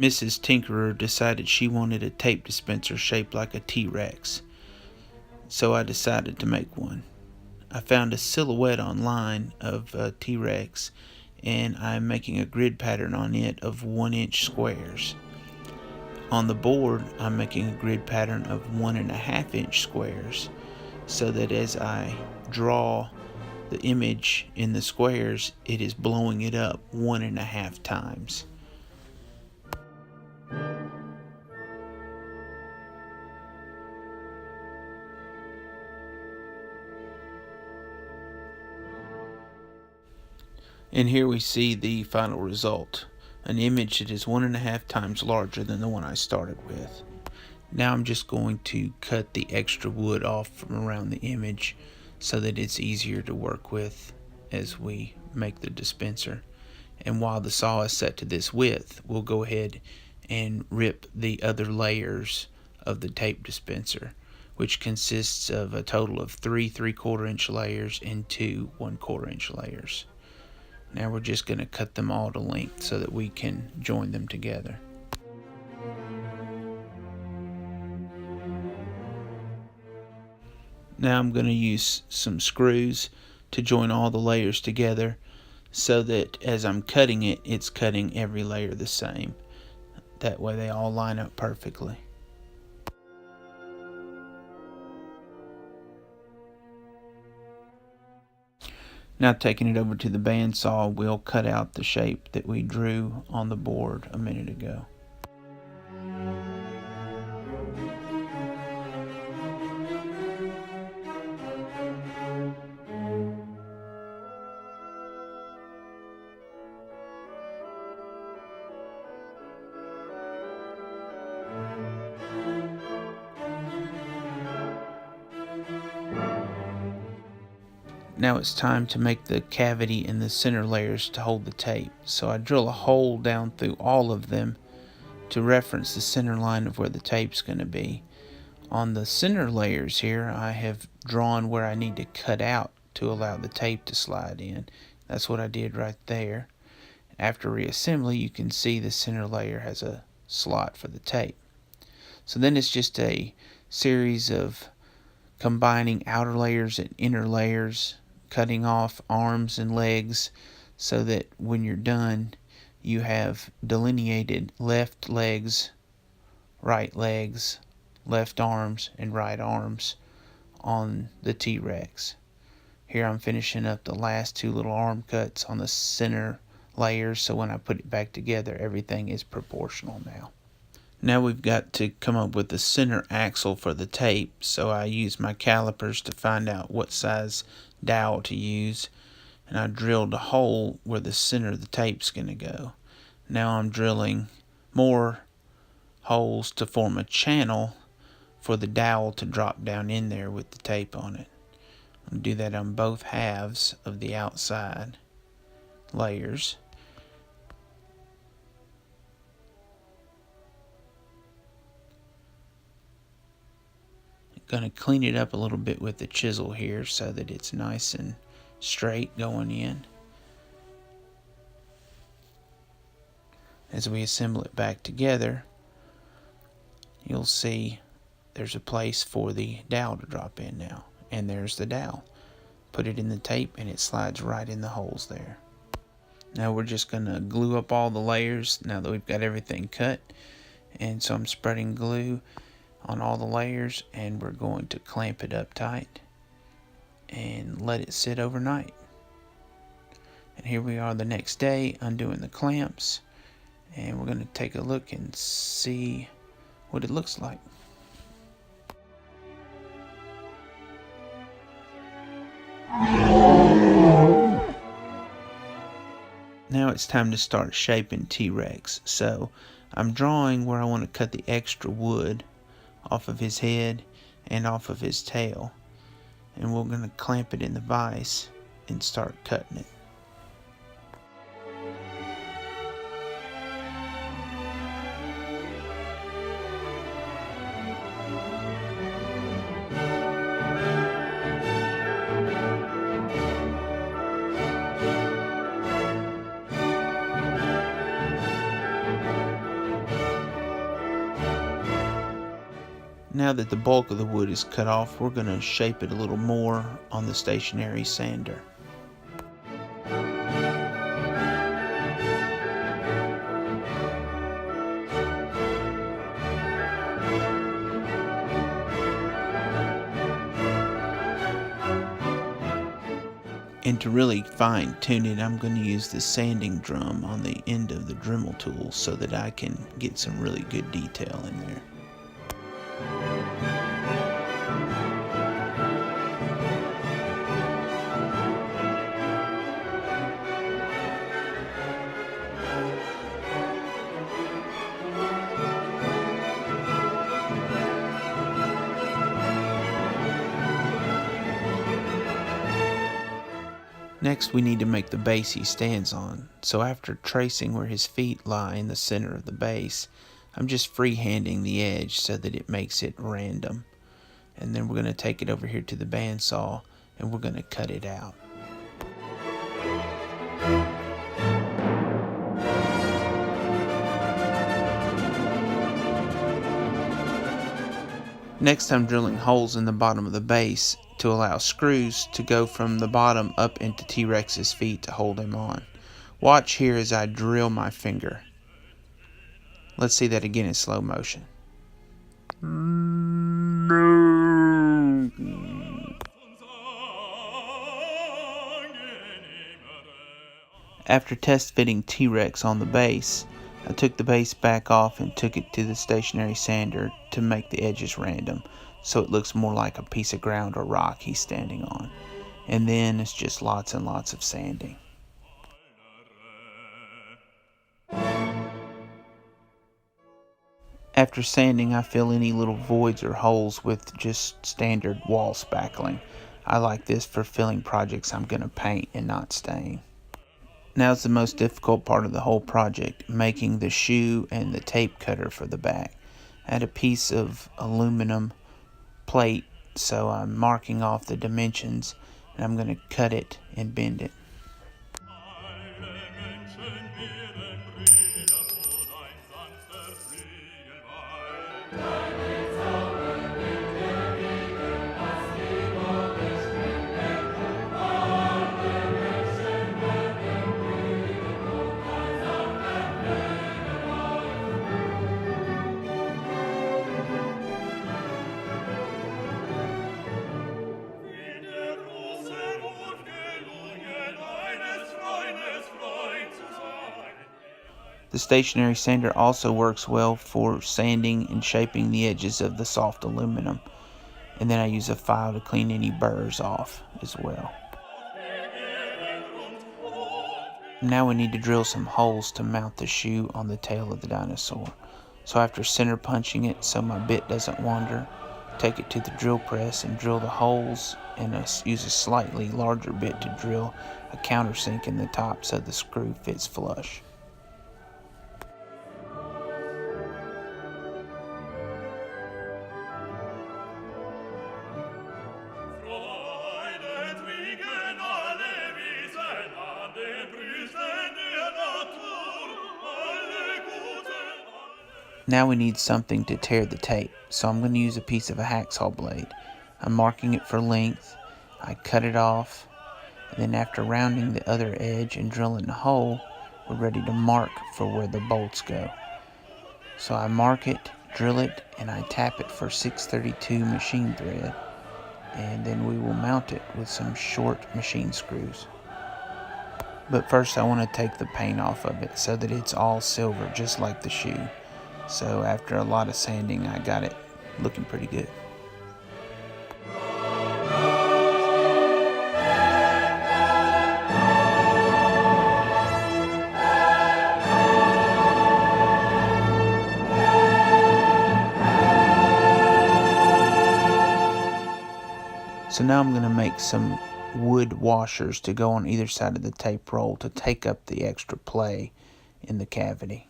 Mrs. Tinkerer decided she wanted a tape dispenser shaped like a T-Rex, so I decided to make one. I found a silhouette online of a T-Rex, and I'm making a grid pattern on it of 1-inch squares. On the board, I'm making a grid pattern of 1.5-inch squares, so that as I draw the image in the squares, it is blowing it up 1.5 times. And here we see the final result, an image that is 1.5 times larger than the one I started with. Now I'm just going to cut the extra wood off from around the image so that it's easier to work with as we make the dispenser. And while the saw is set to this width, we'll go ahead and rip the other layers of the tape dispenser, which consists of a total of 3 3/4-inch layers and 2 1/4-inch layers. Now we're just going to cut them all to length so that we can join them together. Now I'm going to use some screws to join all the layers together so that as I'm cutting it, it's cutting every layer the same. That way they all line up perfectly. Now taking it over to the bandsaw, we'll cut out the shape that we drew on the board a minute ago. Now it's time to make the cavity in the center layers to hold the tape. So I drill a hole down through all of them to reference the center line of where the tape's going to be. On the center layers here, I have drawn where I need to cut out to allow the tape to slide in. That's what I did right there. After reassembly, you can see the center layer has a slot for the tape. So then it's just a series of combining outer layers and inner layers, cutting off arms and legs so that when you're done, you have delineated left legs, left arms, and right arms on the T-Rex. Here I'm finishing up the last 2 little arm cuts on the center layers, so when I put it back together, everything is proportional now. Now we've got to come up with the center axle for the tape, so I use my calipers to find out what size dowel to use, and I drilled a hole where the center of the tape's going to go. Now I'm drilling more holes to form a channel for the dowel to drop down in there with the tape on it. I'll do that on both halves of the outside layers. Going to clean it up a little bit with the chisel here so that it's nice and straight going in. As we assemble it back together, you'll see there's a place for the dowel to drop in now. And there's the dowel. Put it in the tape and it slides right in the holes there. Now we're just going to glue up all the layers now that we've got everything cut. And so I'm spreading glue on all the layers, and we're going to clamp it up tight and let it sit overnight. And here we are the next day undoing the clamps, and we're going to take a look and see what it looks like. Now it's time to start shaping T-Rex. So I'm drawing where I want to cut the extra wood off of his head and off of his tail, and we're going to clamp it in the vise and start cutting it. Now that the bulk of the wood is cut off, we're going to shape it a little more on the stationary sander. And to really fine tune it, I'm going to use the sanding drum on the end of the Dremel tool so that I can get some really good detail in there. Next, we need to make the base he stands on. So after tracing where his feet lie in the center of the base, I'm just freehanding the edge so that it makes it random. And then we're going to take it over here to the bandsaw and we're going to cut it out. Next, I'm drilling holes in the bottom of the base to allow screws to go from the bottom up into T-Rex's feet to hold him on. Watch here as I drill my finger. Let's see that again in slow motion. After test fitting T-Rex on the base, I took the base back off and took it to the stationary sander to make the edges random, so it looks more like a piece of ground or rock he's standing on. And then it's just lots and lots of sanding. After sanding, I fill any little voids or holes with just standard wall spackling. I like this for filling projects I'm going to paint and not stain. Now's the most difficult part of the whole project, making the shoe and the tape cutter for the back. I had a piece of aluminum plate, so I'm marking off the dimensions and I'm going to cut it and bend it. The stationary sander also works well for sanding and shaping the edges of the soft aluminum. And then I use a file to clean any burrs off as well. Now we need to drill some holes to mount the shoe on the tail of the dinosaur. So after center punching it so my bit doesn't wander, take it to the drill press and drill the holes, and use a slightly larger bit to drill a countersink in the top so the screw fits flush. Now we need something to tear the tape, so I'm going to use a piece of a hacksaw blade. I'm marking it for length. I cut it off, and then after rounding the other edge and drilling a hole, we're ready to mark for where the bolts go. So I mark it, drill it, and I tap it for 632 machine thread, and then we will mount it with some short machine screws. But first I want to take the paint off of it so that it's all silver, just like the shoe. So after a lot of sanding, I got it looking pretty good. So now I'm going to make some wood washers to go on either side of the tape roll to take up the extra play in the cavity.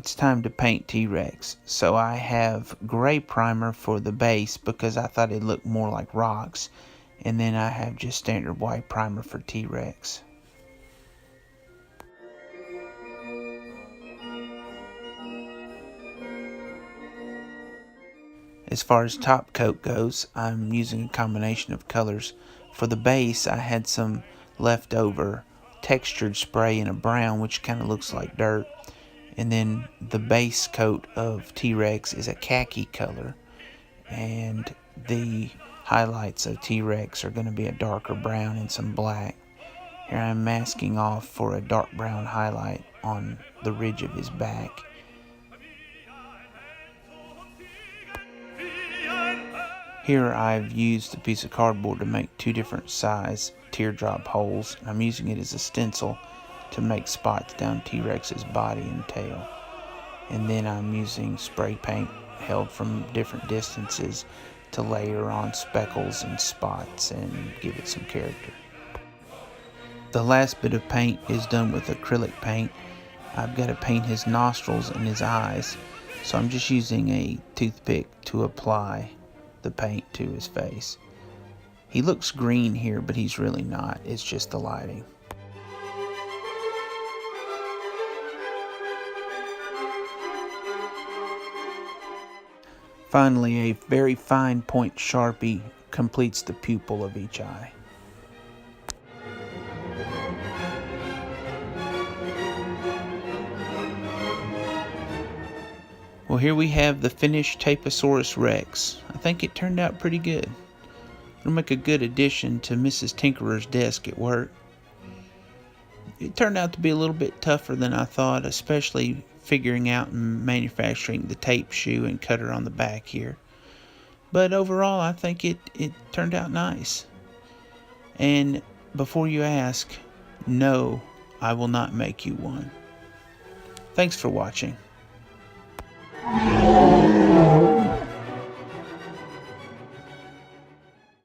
it's time to paint T-Rex. So I have gray primer for the base because I thought it'd look more like rocks. And then I have just standard white primer for T-Rex. As far as top coat goes, I'm using a combination of colors. For the base, I had some leftover textured spray in a brown, which kind of looks like dirt. And then the base coat of T-Rex is a khaki color. And the highlights of T-Rex are going to be a darker brown and some black. Here I'm masking off for a dark brown highlight on the ridge of his back. Here I've used a piece of cardboard to make two different size teardrop holes. I'm using it as a stencil to make spots down T-Rex's body and tail. And then I'm using spray paint held from different distances to layer on speckles and spots and give it some character. The last bit of paint is done with acrylic paint. I've got to paint his nostrils and his eyes, so I'm just using a toothpick to apply the paint to his face. He looks green here, but he's really not. It's just the lighting. Finally, a very fine point Sharpie completes the pupil of each eye. Well, here we have the finished TAPEosaurus Rex. I think it turned out pretty good. It'll make a good addition to Mrs. Tinkerer's desk at work. It turned out to be a little bit tougher than I thought, especially figuring out and manufacturing the tape shoe and cutter on the back here. But overall, I think it turned out nice. And before you ask, no, I will not make you one. Thanks for watching.